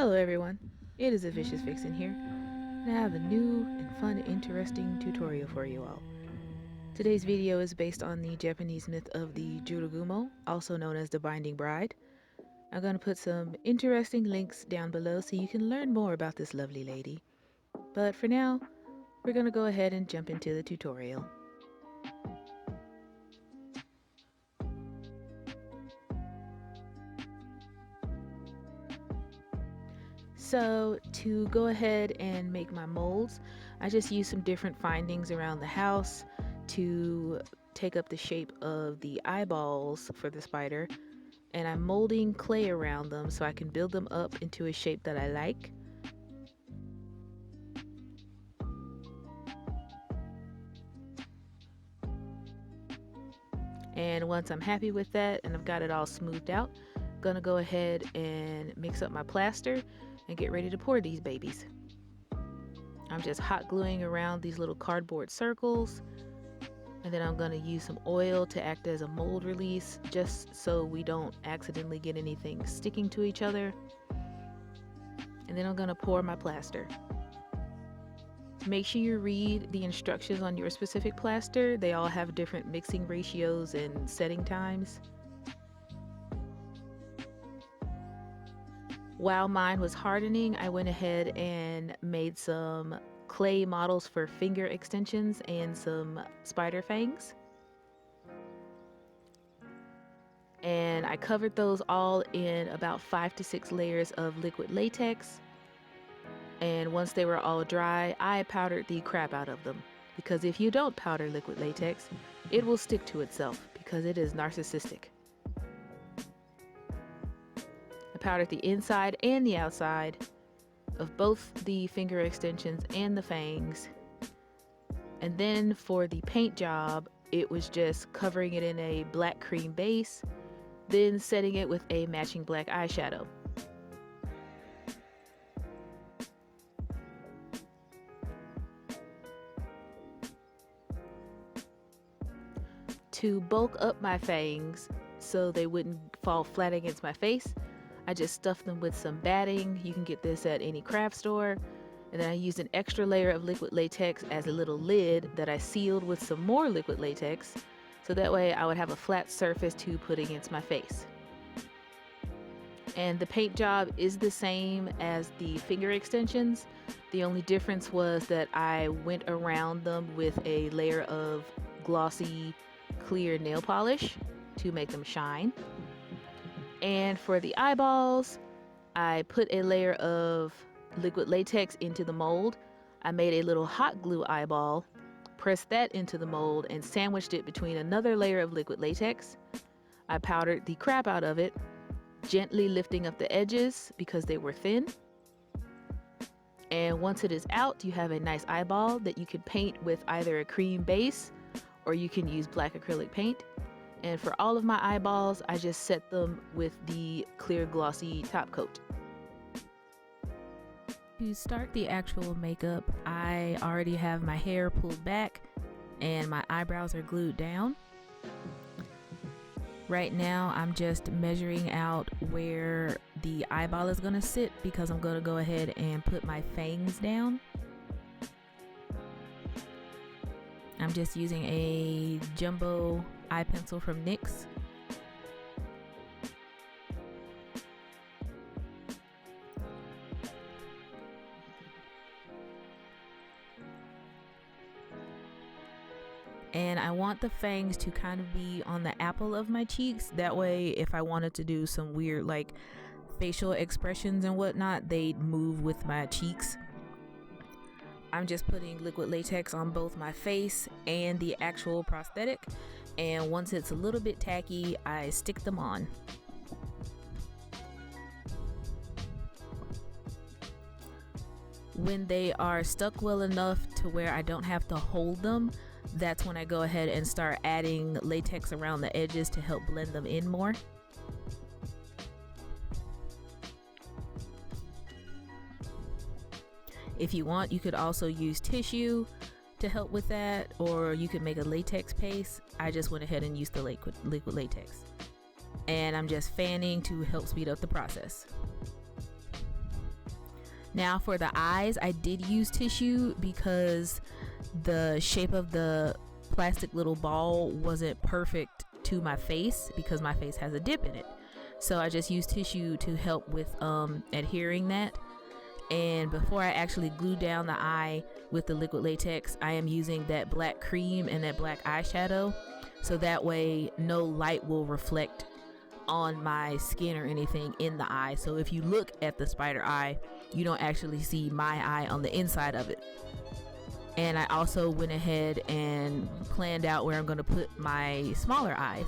Hello everyone, it is a Vicious Vixen here, and I have a new and fun interesting tutorial for you all. Today's video is based on the Japanese myth of the Jorogumo, also known as the Binding Bride. I'm going to put some interesting links down below so you can learn more about this lovely lady. But for now, we're going to go ahead and jump into the tutorial. So to go ahead and make my molds, I just used some different findings around the house to take up the shape of the eyeballs for the spider, and I'm molding clay around them so I can build them up into a shape that I like. And once I'm happy with that and I've got it all smoothed out, I'm gonna go ahead and mix up my plaster and get ready to pour these babies. I'm just hot gluing around these little cardboard circles, and then I'm going to use some oil to act as a mold release just so we don't accidentally get anything sticking to each other. And then I'm going to pour my plaster. Make sure you read the instructions on your specific plaster. They all have different mixing ratios and setting times. While mine was hardening, I went ahead and made some clay models for finger extensions and some spider fangs. And I covered those all in about 5 to 6 layers of liquid latex. And once they were all dry, I powdered the crap out of them. Because if you don't powder liquid latex, it will stick to itself because it is narcissistic. Powdered the inside and the outside of both the finger extensions and the fangs. And then for the paint job, it was just covering it in a black cream base, then setting it with a matching black eyeshadow. To bulk up my fangs so they wouldn't fall flat against my face, I just stuffed them with some batting. You can get this at any craft store. And then I used an extra layer of liquid latex as a little lid that I sealed with some more liquid latex, so that way I would have a flat surface to put against my face. And the paint job is the same as the finger extensions. The only difference was that I went around them with a layer of glossy clear nail polish to make them shine. And for the eyeballs, I put a layer of liquid latex into the mold. I made a little hot glue eyeball, pressed that into the mold, and sandwiched it between another layer of liquid latex. I powdered the crap out of it, gently lifting up the edges because they were thin. And once it is out, you have a nice eyeball that you could paint with either a cream base or you can use black acrylic paint. And for all of my eyeballs, I just set them with the clear glossy top coat. To start the actual makeup, I already have my hair pulled back and my eyebrows are glued down. Right now, I'm just measuring out where the eyeball is going to sit because I'm going to go ahead and put my fangs down. I'm just using a jumbo eye pencil from NYX. And I want the fangs to kind of be on the apple of my cheeks. That way, if I wanted to do some weird like facial expressions and whatnot, they'd move with my cheeks. I'm just putting liquid latex on both my face and the actual prosthetic. And once it's a little bit tacky, I stick them on. When they are stuck well enough to where I don't have to hold them, that's when I go ahead and start adding latex around the edges to help blend them in more. If you want, you could also use tissue to help with that, or you could make a latex paste. I just went ahead and used the liquid latex. And I'm just fanning to help speed up the process. Now for the eyes, I did use tissue because the shape of the plastic little ball wasn't perfect to my face because my face has a dip in it. So I just used tissue to help with adhering that. And before I actually glue down the eye with the liquid latex, I am using that black cream and that black eyeshadow, so that way no light will reflect on my skin or anything in the eye. So if you look at the spider eye, you don't actually see my eye on the inside of it. And I also went ahead and planned out where I'm going to put my smaller eyes.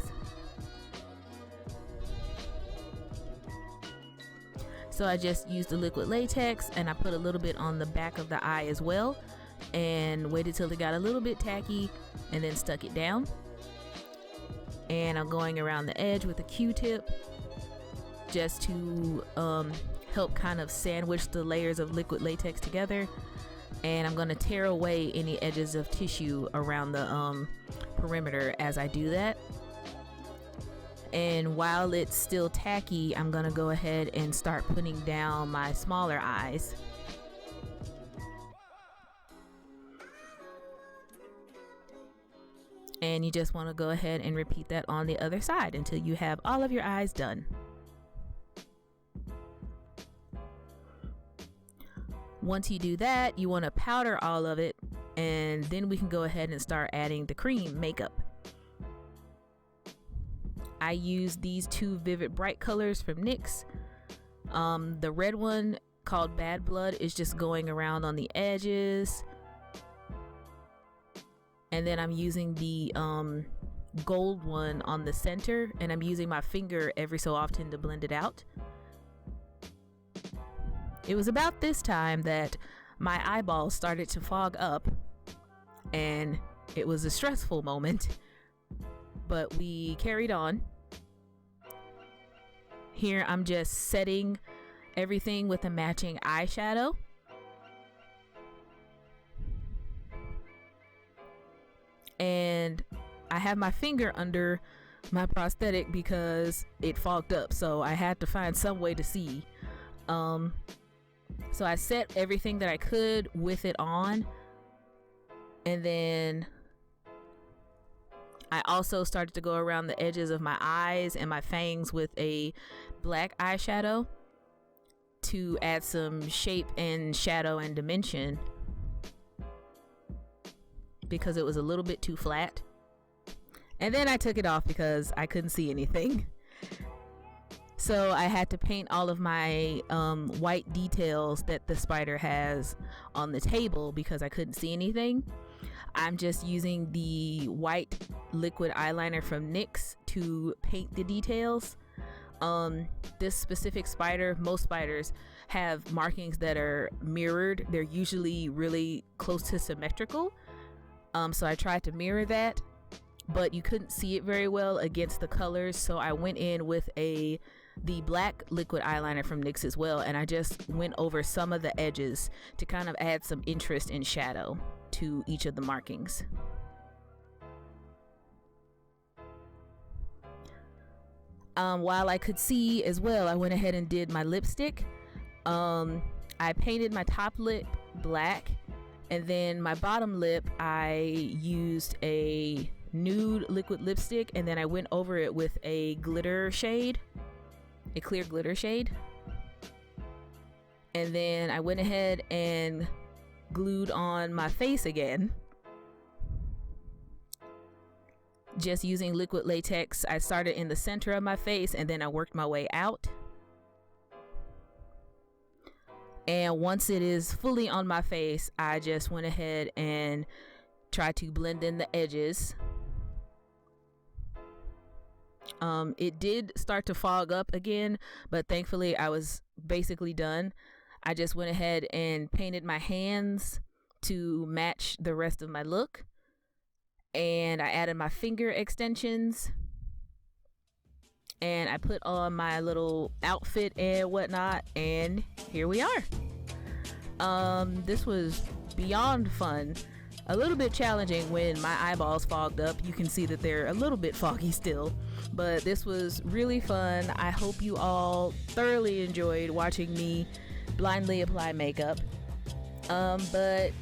So I just used the liquid latex and I put a little bit on the back of the eye as well, and waited till it got a little bit tacky and then stuck it down. And I'm going around the edge with a Q-tip just to help kind of sandwich the layers of liquid latex together. And I'm going to tear away any edges of tissue around the perimeter as I do that. And while it's still tacky, I'm going to go ahead and start putting down my smaller eyes. And you just want to go ahead and repeat that on the other side until you have all of your eyes done. Once you do that, you want to powder all of it, and then we can go ahead and start adding the cream makeup. I use these two Vivid Bright colors from NYX. The red one, called Bad Blood, is just going around on the edges. And then I'm using the gold one on the center, and I'm using my finger every so often to blend it out. It was about this time that my eyeballs started to fog up, and it was a stressful moment, but we carried on. Here I'm just setting everything with a matching eyeshadow. And I have my finger under my prosthetic because it fogged up, so I had to find some way to see. So I set everything that I could with it on, and then I also started to go around the edges of my eyes and my fangs with a black eyeshadow to add some shape and shadow and dimension because it was a little bit too flat. And then I took it off because I couldn't see anything. So I had to paint all of my white details that the spider has on the table because I couldn't see anything. I'm just using the white liquid eyeliner from NYX to paint the details. This specific spider, most spiders have markings that are mirrored. They're usually really close to symmetrical. So I tried to mirror that, but you couldn't see it very well against the colors. So I went in with the black liquid eyeliner from NYX as well, and I just went over some of the edges to kind of add some interest and shadow to each of the markings. While I could see as well, I went ahead and did my lipstick. I painted my top lip black, and then my bottom lip I used a nude liquid lipstick, and then I went over it with a glitter shade, a clear glitter shade. And then I went ahead and glued on my face again, just using liquid latex. I started in the center of my face and then I worked my way out. And once it is fully on my face, I just went ahead and tried to blend in the edges. It did start to fog up again, but thankfully I was basically done. I just went ahead and painted my hands to match the rest of my look, and I added my finger extensions, and I put on my little outfit and whatnot, and here we are. This was beyond fun. A little bit challenging when my eyeballs fogged up. You can see that they're a little bit foggy still, but this was really fun. I hope you all thoroughly enjoyed watching me blindly apply makeup. But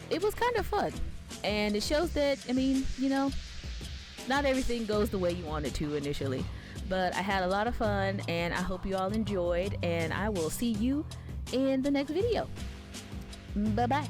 it was kind of fun, and it shows that, I mean, you know, not everything goes the way you want it to initially, but I had a lot of fun, and I hope you all enjoyed, and I will see you in the next video. Bye bye.